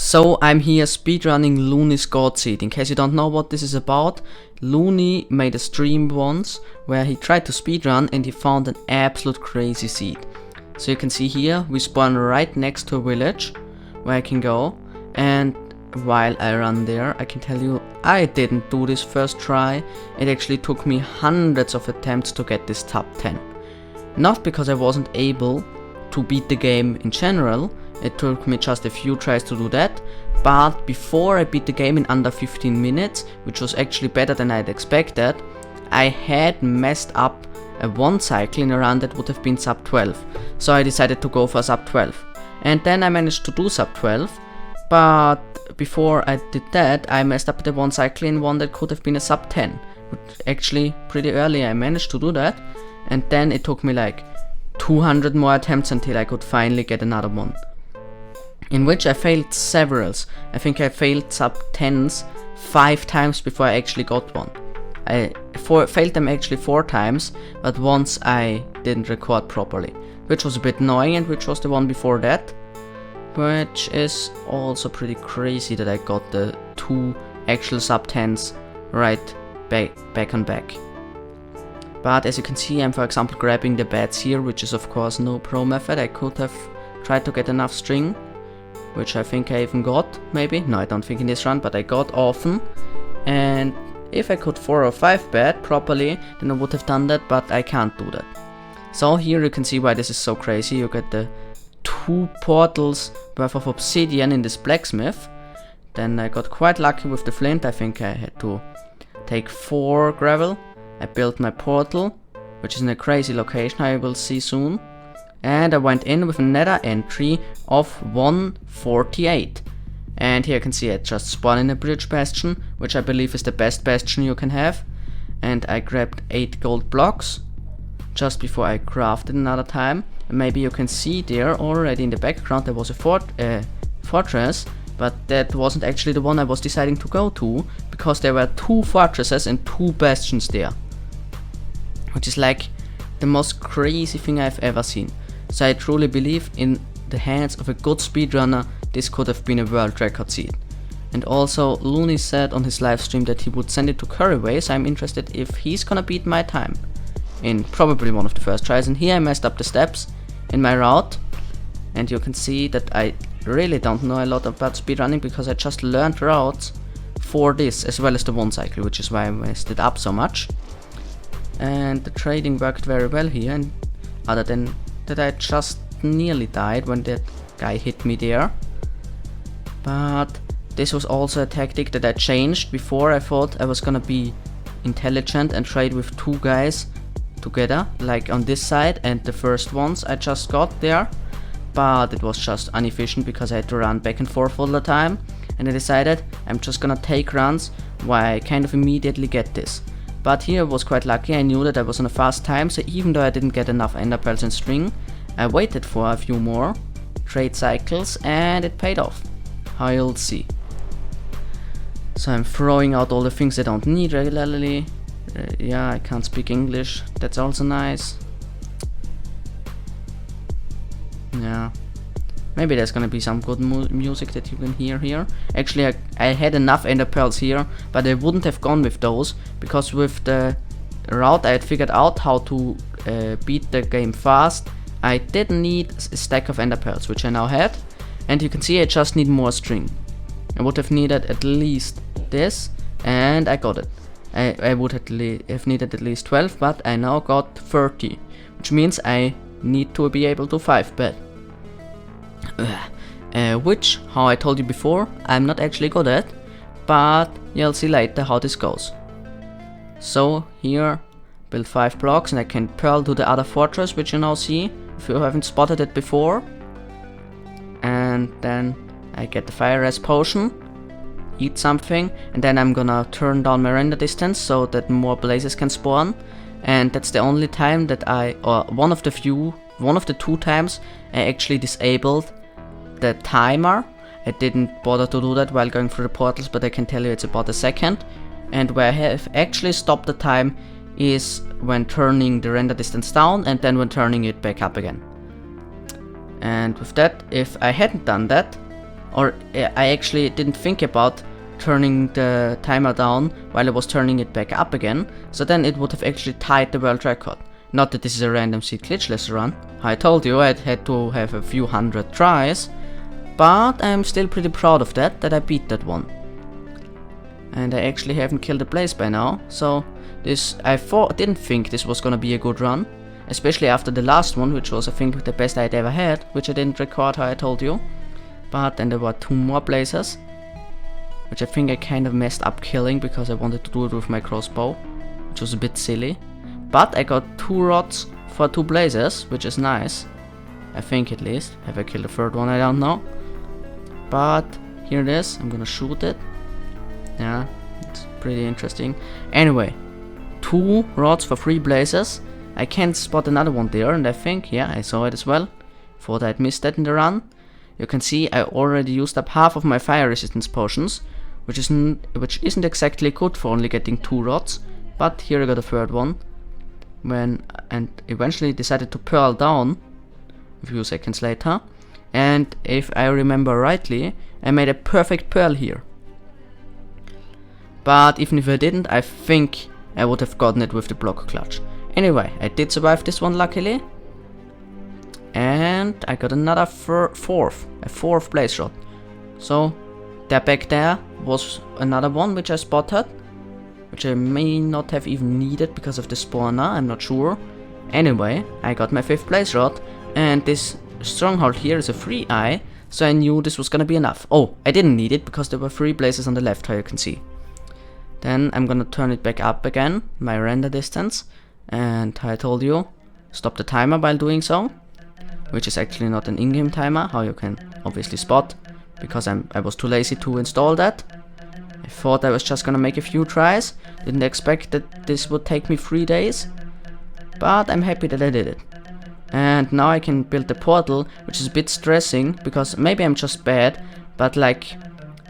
So I'm here speedrunning Loony's God Seed. In case you don't know what this is about, Loony made a stream once where he tried to speedrun and he found an absolute crazy seed. So you can see here we spawn right next to a village where I can go, and while I run there I can tell you I didn't do this first try. It actually took me hundreds of attempts to get this top 10. Not because I wasn't able to beat the game in general, it took me just a few tries to do that, but before I beat the game in under 15 minutes, which was actually better than I'd expected, I had messed up a Onecycle in a run that would have been sub 12, so I decided to go for sub 12. And then I managed to do sub 12, but before I did that I messed up the Onecycle in one that could have been a sub 10, which actually pretty early I managed to do that, and then it took me like 200 more attempts until I could finally get another one, in which I failed severals. I think I failed sub 10s 5 times before I actually got one. I failed them actually 4 times, but once I didn't record properly, which was a bit annoying, and which was the one before that, which is also pretty crazy that I got the 2 actual sub 10s right back on back. But as you can see, I'm for example grabbing the beds here, which is of course no pro method. I could have tried to get enough string, which I think I even got, maybe. No, I don't think in this run, but I got often. And if I could 4 or 5 bed properly, then I would have done that, but I can't do that. So here you can see why this is so crazy. You get the 2 portals worth of obsidian in this blacksmith. Then I got quite lucky with the flint. I think I had to take 4 gravel. I built my portal, which is in a crazy location I will see soon. And I went in with a Nether entry of 148. And here you can see I just spawned in a bridge bastion, which I believe is the best bastion you can have. And I grabbed 8 gold blocks just before I crafted another time. And maybe you can see there already in the background there was a fortress, but that wasn't actually the one I was deciding to go to, because there were 2 fortresses and 2 bastions there, which is like the most crazy thing I've ever seen. So I truly believe in the hands of a good speedrunner this could have been a world record seed. And also Loony said on his live stream that he would send it to Curryway, so I'm interested if he's gonna beat my time in probably one of the first tries. And here I messed up the steps in my route, and you can see that I really don't know a lot about speedrunning because I just learned routes for this as well as the Onecycle, which is why I messed it up so much. And the trading worked very well here, and other than that I just nearly died when that guy hit me there. But this was also a tactic that I changed. Before I thought I was gonna be intelligent and trade with 2 guys together, like on this side and the first ones I just got there, but it was just inefficient because I had to run back and forth all the time, and I decided I'm just gonna take runs where I kind of immediately get this. But here I was quite lucky. I knew that I was on a fast time, so even though I didn't get enough ender pearls and string, I waited for a few more trade cycles and it paid off. How you'll see. So I'm throwing out all the things I don't need regularly. Yeah, I can't speak English, that's also nice. Yeah, maybe there's gonna be some good music that you can hear here. Actually, I had enough ender pearls here, but I wouldn't have gone with those, because with the route I had figured out how to beat the game fast, I didn't need a stack of ender pearls, which I now had. And you can see I just need more string. I would have needed at least this, and I got it. I would have needed at least 12, but I now got 30, which means I need to be able to 5 bet. Which, how I told you before, I'm not actually good at, but you'll see later how this goes. So here, build 5 blocks and I can pearl to the other fortress, which you now see, if you haven't spotted it before. And then I get the fire res potion, eat something, and then I'm gonna turn down my render distance so that more blazes can spawn. And that's the only time that one of the 2 times I actually disabled the timer. I didn't bother to do that while going through the portals, but I can tell you it's about a second. And where I have actually stopped the time is when turning the render distance down and then when turning it back up again. And with that, if I hadn't done that, or I actually didn't think about turning the timer down while I was turning it back up again, so then it would have actually tied the world record. Not that this is a random seed glitchless run. I told you I'd had to have a few hundred tries, but I'm still pretty proud of that I beat that one. And I actually haven't killed a blaze by now, so this I didn't think this was gonna be a good run, especially after the last one, which was I think the best I'd ever had, which I didn't record how I told you. But then there were 2 more blazes, which I think I kind of messed up killing because I wanted to do it with my crossbow, which was a bit silly. But I got 2 rods for 2 blazes, which is nice. I think at least. Have I killed the 3rd one? I don't know. But here it is. I'm gonna shoot it. Yeah, it's pretty interesting. Anyway, 2 rods for 3 blazes. I can't spot another one there, and I think, yeah, I saw it as well. Thought I'd missed that in the run. You can see I already used up half of my fire resistance potions, which isn't exactly good for only getting 2 rods. But here I got a 3rd one, and eventually decided to pearl down a few seconds later. And if I remember rightly, I made a perfect pearl here. But even if I didn't, I think I would have gotten it with the block clutch. Anyway, I did survive this one luckily. And I got another 4th blaze rod. So there back there was another one which I spotted, which I may not have even needed because of the spawner, I'm not sure. Anyway, I got my 5th blaze rod, and this stronghold here is a free eye, so I knew this was gonna be enough. Oh, I didn't need it because there were 3 blazes on the left, how you can see. Then I'm gonna turn it back up again, my render distance, and I told you, stop the timer while doing so, which is actually not an in-game timer, how you can obviously spot, because I was too lazy to install that. I thought I was just gonna make a few tries, didn't expect that this would take me 3 days, but I'm happy that I did it. And now I can build the portal, which is a bit stressing, because maybe I'm just bad, but like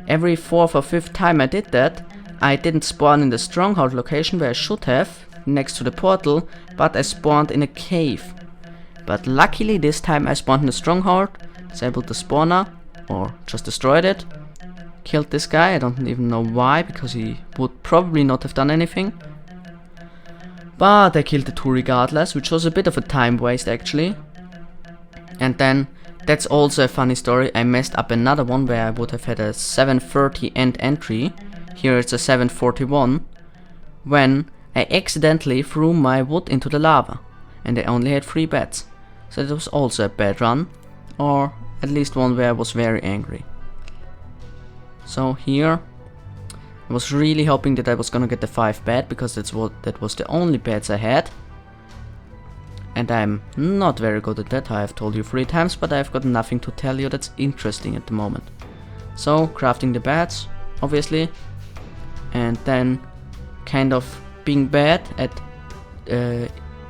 every 4th or 5th time I did that, I didn't spawn in the stronghold location where I should have, next to the portal, but I spawned in a cave. But luckily this time I spawned in the stronghold, disabled the spawner, or just destroyed it, killed this guy. I don't even know why, because he would probably not have done anything. But I killed the 2 regardless, which was a bit of a time waste actually. And then, that's also a funny story, I messed up another one where I would have had a 7:30 end entry. Here it's a 7:41, when I accidentally threw my wood into the lava, and I only had 3 beds. So it was also a bad run, or at least one where I was very angry. So here, I was really hoping that I was gonna get the 5 bed, because that was the only beds I had. And I'm not very good at that, I have told you 3 times, but I've got nothing to tell you that's interesting at the moment. So, crafting the beds, obviously, and then kind of being bad at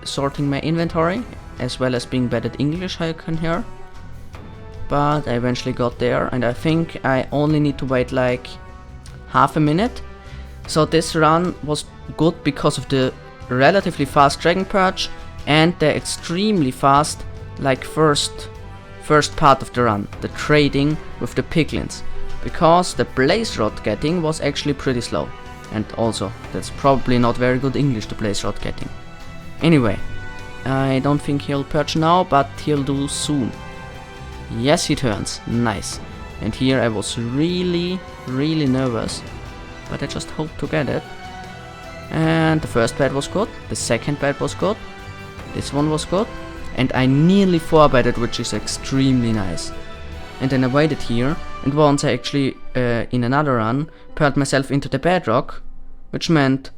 sorting my inventory, as well as being bad at English, how you can hear. But I eventually got there, and I think I only need to wait like half a minute. So this run was good because of the relatively fast dragon purge and the extremely fast like first part of the run, the trading with the piglins, because the blaze rod getting was actually pretty slow. And also, that's probably not very good English, the blaze rod getting. Anyway, I don't think he'll purge now, but he'll do soon. Yes, he turns. Nice. And here I was really nervous, but I just hoped to get it. And the first bed was good, the second bed was good, this one was good, and I nearly 4-bedded, which is extremely nice. And then I waited here, and once I actually, in another run, pearled myself into the bedrock, which meant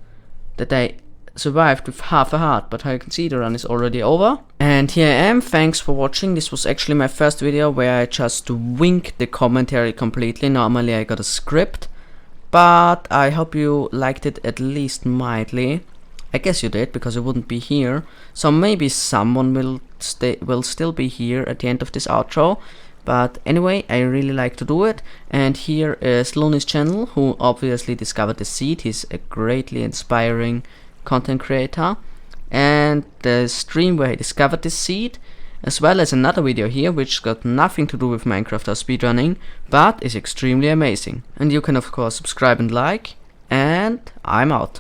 that I survived with half a heart, but how you can see, the run is already over. And here I am, thanks for watching. This was actually my first video where I just winged the commentary completely. Normally I got a script, but I hope you liked it at least mildly. I guess you did, because I wouldn't be here, so maybe someone will still be here at the end of this outro. But anyway, I really like to do it. And here is Loony's channel, who obviously discovered the seed. He's a greatly inspiring content creator, and the stream where he discovered this seed, as well as another video here which got nothing to do with Minecraft or speedrunning, but is extremely amazing. And you can of course subscribe and like, and I'm out.